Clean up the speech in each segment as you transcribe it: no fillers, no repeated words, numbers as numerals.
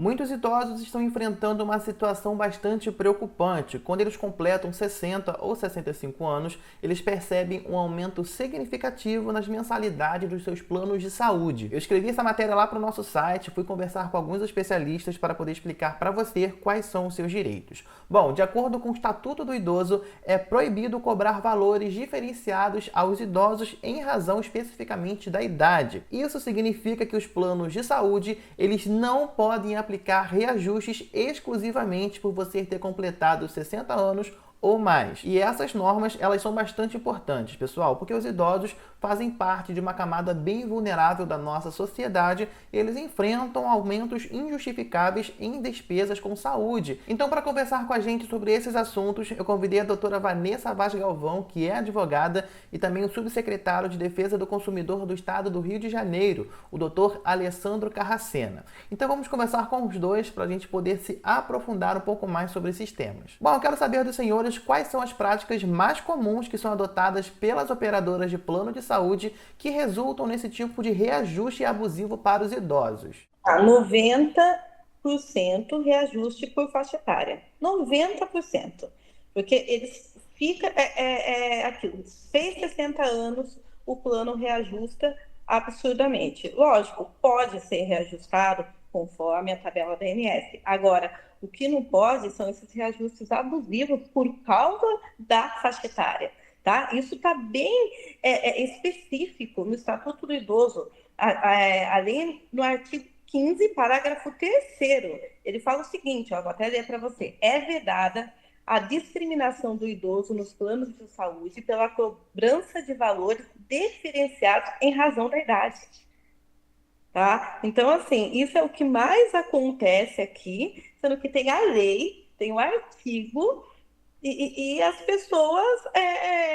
Muitos idosos estão enfrentando uma situação bastante preocupante. Quando eles completam 60 ou 65 anos, eles percebem um aumento significativo nas mensalidades dos seus planos de saúde. Eu escrevi essa matéria lá para o nosso site, fui conversar com alguns especialistas para poder explicar para você quais são os seus direitos. Bom, de acordo com o Estatuto do Idoso, é proibido cobrar valores diferenciados aos idosos em razão especificamente da idade. Isso significa que os planos de saúde, eles não podem aplicar reajustes exclusivamente por você ter completado 60 anos ou mais. E essas normas, elas são bastante importantes, pessoal, porque os idosos fazem parte de uma camada bem vulnerável da nossa sociedade e eles enfrentam aumentos injustificáveis em despesas com saúde. Então, para conversar com a gente sobre esses assuntos, eu convidei a doutora Vanessa Vaz Galvão, que é advogada, e também o subsecretário de Defesa do Consumidor do Estado do Rio de Janeiro, o doutor Alessandro Carracena. Então, vamos conversar com os dois para a gente poder se aprofundar um pouco mais sobre esses temas. Bom, eu quero saber dos senhores quais são as práticas mais comuns que são adotadas pelas operadoras de plano de saúde que resultam nesse tipo de reajuste abusivo para os idosos. 90% reajuste por faixa etária. 90%. Porque eles ficam, aquilo, fez 60 anos, o plano reajusta absurdamente. Lógico, pode ser reajustado conforme a tabela da ANS. Agora, o que não pode são esses reajustes abusivos por causa da faixa etária. Tá? Isso está bem específico no Estatuto do Idoso, ali no artigo 15, parágrafo 3º. Ele fala o seguinte, ó, vou até ler para você. É vedada a discriminação do idoso nos planos de saúde pela cobrança de valores diferenciados em razão da idade. Tá? Então, assim, isso é o que mais acontece aqui, sendo que tem a lei, tem o artigo, e as pessoas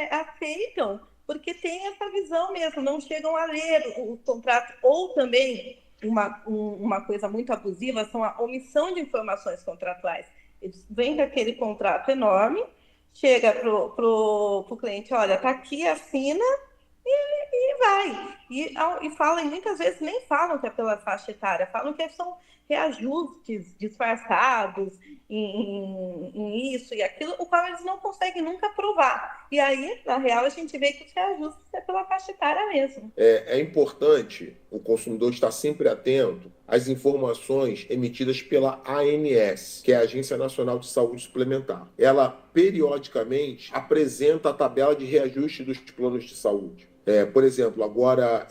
aceitam, porque tem essa visão mesmo, não chegam a ler o contrato, ou também uma coisa muito abusiva, são a omissão de informações contratuais. Eles vêm daquele contrato enorme, chega pro cliente, olha, está aqui, assina, e vai. E falam, e muitas vezes nem falam que é pela faixa etária, falam que são reajustes disfarçados em isso e aquilo, o qual eles não conseguem nunca provar. E aí, na real, a gente vê que os reajustes é pela faixa etária mesmo. É importante o consumidor estar sempre atento às informações emitidas pela ANS, que é a Agência Nacional de Saúde Suplementar. Ela, periodicamente, apresenta a tabela de reajuste dos planos de saúde. Por exemplo, agora,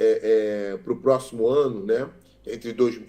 para o próximo ano, né,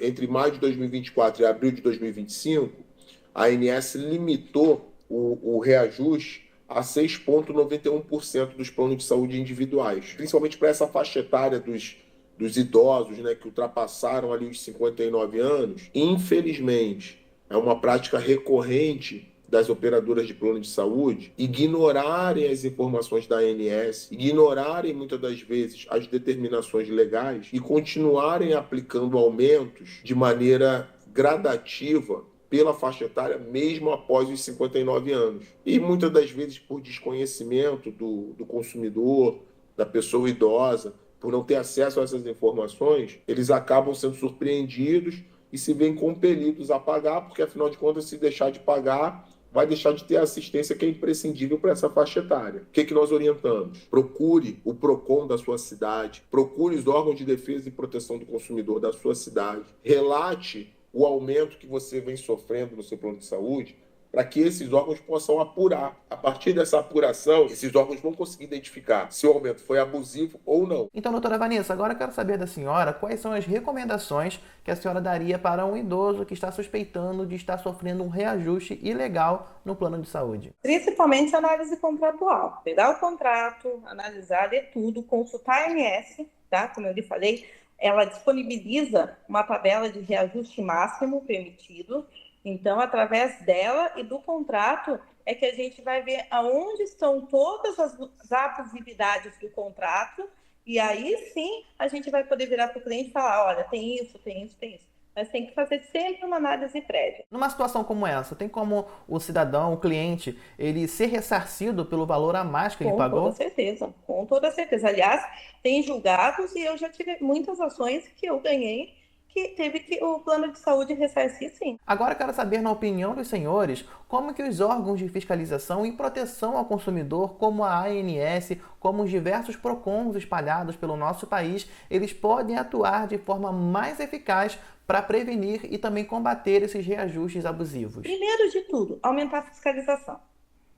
entre maio de 2024 e abril de 2025, a ANS limitou o reajuste a 6,91% dos planos de saúde individuais, principalmente para essa faixa etária dos idosos, né, que ultrapassaram ali os 59 anos. Infelizmente, é uma prática recorrente das operadoras de plano de saúde ignorarem as informações da ANS, ignorarem muitas das vezes as determinações legais e continuarem aplicando aumentos de maneira gradativa pela faixa etária, mesmo após os 59 anos. E muitas das vezes por desconhecimento do consumidor, da pessoa idosa, por não ter acesso a essas informações, eles acabam sendo surpreendidos e se veem compelidos a pagar, porque afinal de contas, se deixar de pagar, vai deixar de ter a assistência que é imprescindível para essa faixa etária. O que nós orientamos? Procure o PROCON da sua cidade, procure os órgãos de defesa e proteção do consumidor da sua cidade, relate o aumento que você vem sofrendo no seu plano de saúde, para que esses órgãos possam apurar. A partir dessa apuração, esses órgãos vão conseguir identificar se o aumento foi abusivo ou não. Então, doutora Vanessa, agora eu quero saber da senhora quais são as recomendações que a senhora daria para um idoso que está suspeitando de estar sofrendo um reajuste ilegal no plano de saúde. Principalmente análise contratual. Pegar o contrato, analisar, ler tudo, consultar a ANS, tá? Como eu lhe falei, ela disponibiliza uma tabela de reajuste máximo permitido. Então, através dela e do contrato, é que a gente vai ver aonde estão todas as abusividades do contrato, e aí sim a gente vai poder virar para o cliente e falar, olha, tem isso, tem isso, tem isso. Mas tem que fazer sempre uma análise prévia. Numa situação como essa, tem como o cidadão, o cliente, ele ser ressarcido pelo valor a mais que ele pagou? Com toda certeza, com toda certeza. Aliás, tem julgados e eu já tive muitas ações que eu ganhei que teve que o plano de saúde ressarcir, sim. Agora eu quero saber, na opinião dos senhores, como que os órgãos de fiscalização e proteção ao consumidor, como a ANS, como os diversos PROCONs espalhados pelo nosso país, eles podem atuar de forma mais eficaz para prevenir e também combater esses reajustes abusivos. Primeiro de tudo, aumentar a fiscalização.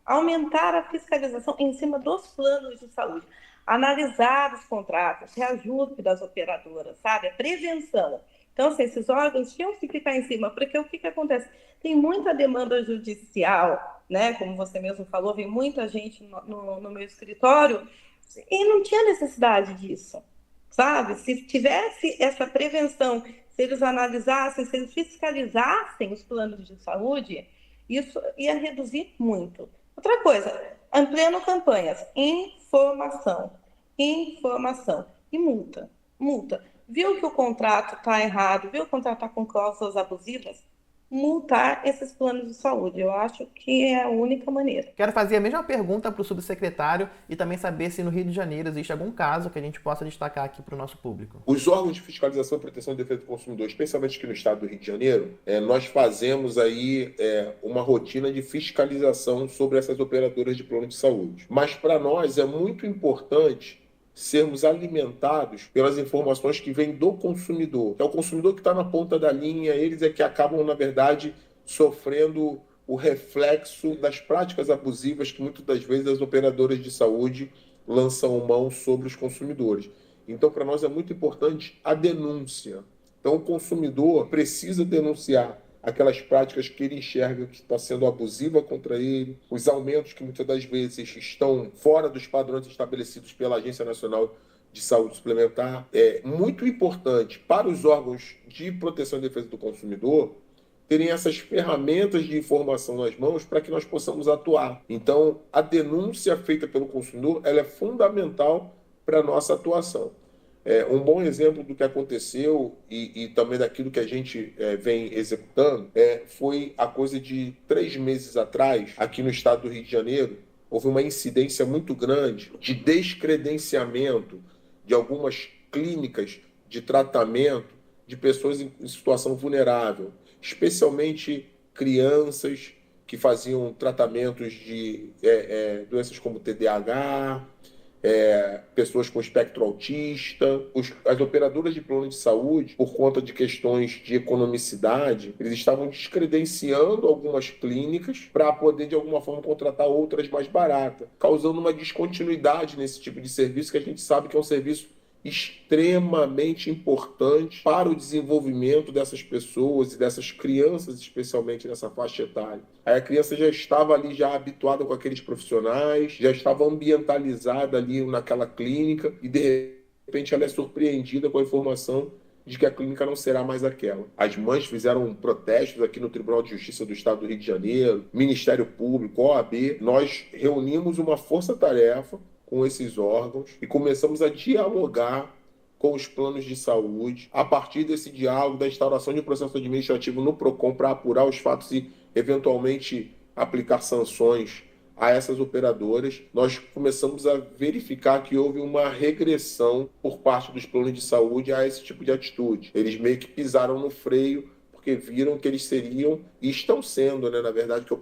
Aumentar a fiscalização em cima dos planos de saúde. Analisar os contratos, reajuste das operadoras, sabe? A prevenção. Então, assim, esses órgãos tinham que ficar em cima, porque o que acontece? Tem muita demanda judicial, né? Como você mesmo falou, vem muita gente no meu escritório e não tinha necessidade disso, sabe? Se tivesse essa prevenção, se eles analisassem, se eles fiscalizassem os planos de saúde, isso ia reduzir muito. Outra coisa, ampliando campanhas, informação e multa. Viu que o contrato está errado, viu que o contrato está com cláusulas abusivas? Multar esses planos de saúde. Eu acho que é a única maneira. Quero fazer a mesma pergunta para o subsecretário e também saber se no Rio de Janeiro existe algum caso que a gente possa destacar aqui para o nosso público. Os órgãos de fiscalização e proteção e defesa do consumidor, especialmente aqui no estado do Rio de Janeiro, nós fazemos aí uma rotina de fiscalização sobre essas operadoras de plano de saúde. Mas para nós é muito importante sermos alimentados pelas informações que vêm do consumidor. É o consumidor que está na ponta da linha, eles é que acabam, na verdade, sofrendo o reflexo das práticas abusivas que muitas das vezes as operadoras de saúde lançam mão sobre os consumidores. Então, para nós é muito importante a denúncia. Então, o consumidor precisa denunciar aquelas práticas que ele enxerga que está sendo abusiva contra ele, os aumentos que muitas das vezes estão fora dos padrões estabelecidos pela Agência Nacional de Saúde Suplementar. É muito importante para os órgãos de proteção e defesa do consumidor terem essas ferramentas de informação nas mãos para que nós possamos atuar. Então, a denúncia feita pelo consumidor ela é fundamental para a nossa atuação. Um bom exemplo do que aconteceu e também daquilo que a gente vem executando foi a coisa de 3 meses atrás, aqui no estado do Rio de Janeiro, houve uma incidência muito grande de descredenciamento de algumas clínicas de tratamento de pessoas em situação vulnerável, especialmente crianças que faziam tratamentos de doenças como TDAH, pessoas com espectro autista. As operadoras de plano de saúde, por conta de questões de economicidade, eles estavam descredenciando algumas clínicas para poder, de alguma forma, contratar outras mais baratas, causando uma descontinuidade nesse tipo de serviço, que a gente sabe que é um serviço extremamente importante para o desenvolvimento dessas pessoas e dessas crianças, especialmente nessa faixa etária. Aí a criança já estava ali já habituada com aqueles profissionais, já estava ambientalizada ali naquela clínica e de repente ela é surpreendida com a informação de que a clínica não será mais aquela. As mães fizeram protestos aqui no Tribunal de Justiça do Estado do Rio de Janeiro, Ministério Público, OAB. Nós reunimos uma força-tarefa com esses órgãos e começamos a dialogar com os planos de saúde, a partir desse diálogo, da instauração de um processo administrativo no PROCON para apurar os fatos e, eventualmente, aplicar sanções a essas operadoras. Nós começamos a verificar que houve uma regressão por parte dos planos de saúde a esse tipo de atitude. Eles meio que pisaram no freio, porque viram que eles seriam, e estão sendo, na verdade, que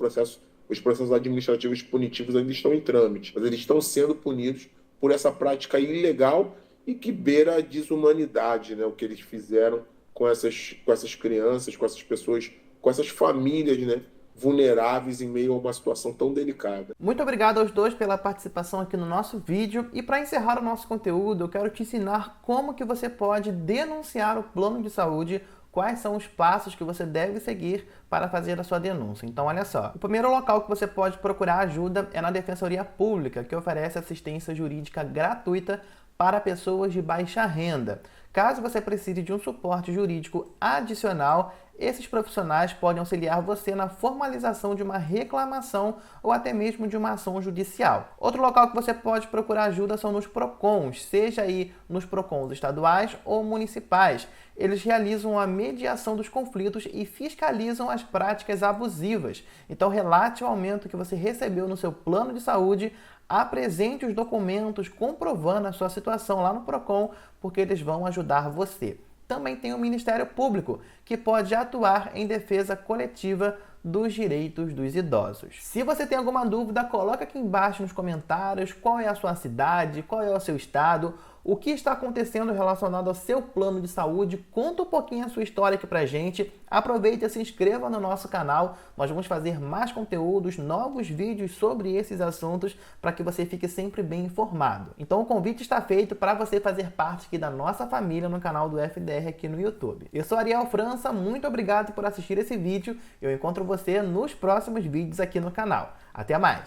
os processos administrativos punitivos ainda estão em trâmite, mas eles estão sendo punidos por essa prática ilegal e que beira a desumanidade, o que eles fizeram com essas crianças, com essas pessoas, com essas famílias, vulneráveis em meio a uma situação tão delicada. Muito obrigado aos dois pela participação aqui no nosso vídeo. E para encerrar o nosso conteúdo, eu quero te ensinar como que você pode denunciar o plano de saúde, quais são os passos que você deve seguir para fazer a sua denúncia. Então, olha só. O primeiro local que você pode procurar ajuda é na Defensoria Pública, que oferece assistência jurídica gratuita para pessoas de baixa renda. Caso você precise de um suporte jurídico adicional, esses profissionais podem auxiliar você na formalização de uma reclamação ou até mesmo de uma ação judicial. Outro local que você pode procurar ajuda são nos PROCONs, seja aí nos PROCONs estaduais ou municipais. Eles realizam a mediação dos conflitos e fiscalizam as práticas abusivas. Então, relate o aumento que você recebeu no seu plano de saúde, apresente os documentos comprovando a sua situação lá no PROCON, porque eles vão ajudar você. também tem o Ministério Público, que pode atuar em defesa coletiva dos direitos dos idosos. Se você tem alguma dúvida, coloca aqui embaixo nos comentários qual é a sua cidade, qual é o seu estado, o que está acontecendo relacionado ao seu plano de saúde. Conta um pouquinho a sua história aqui pra gente. Aproveite e se inscreva no nosso canal. Nós vamos fazer mais conteúdos, novos vídeos sobre esses assuntos para que você fique sempre bem informado. Então o convite está feito para você fazer parte aqui da nossa família no canal do FDR aqui no YouTube. Eu sou Ariel França, muito obrigado por assistir esse vídeo. Eu encontro você nos próximos vídeos aqui no canal. Até mais!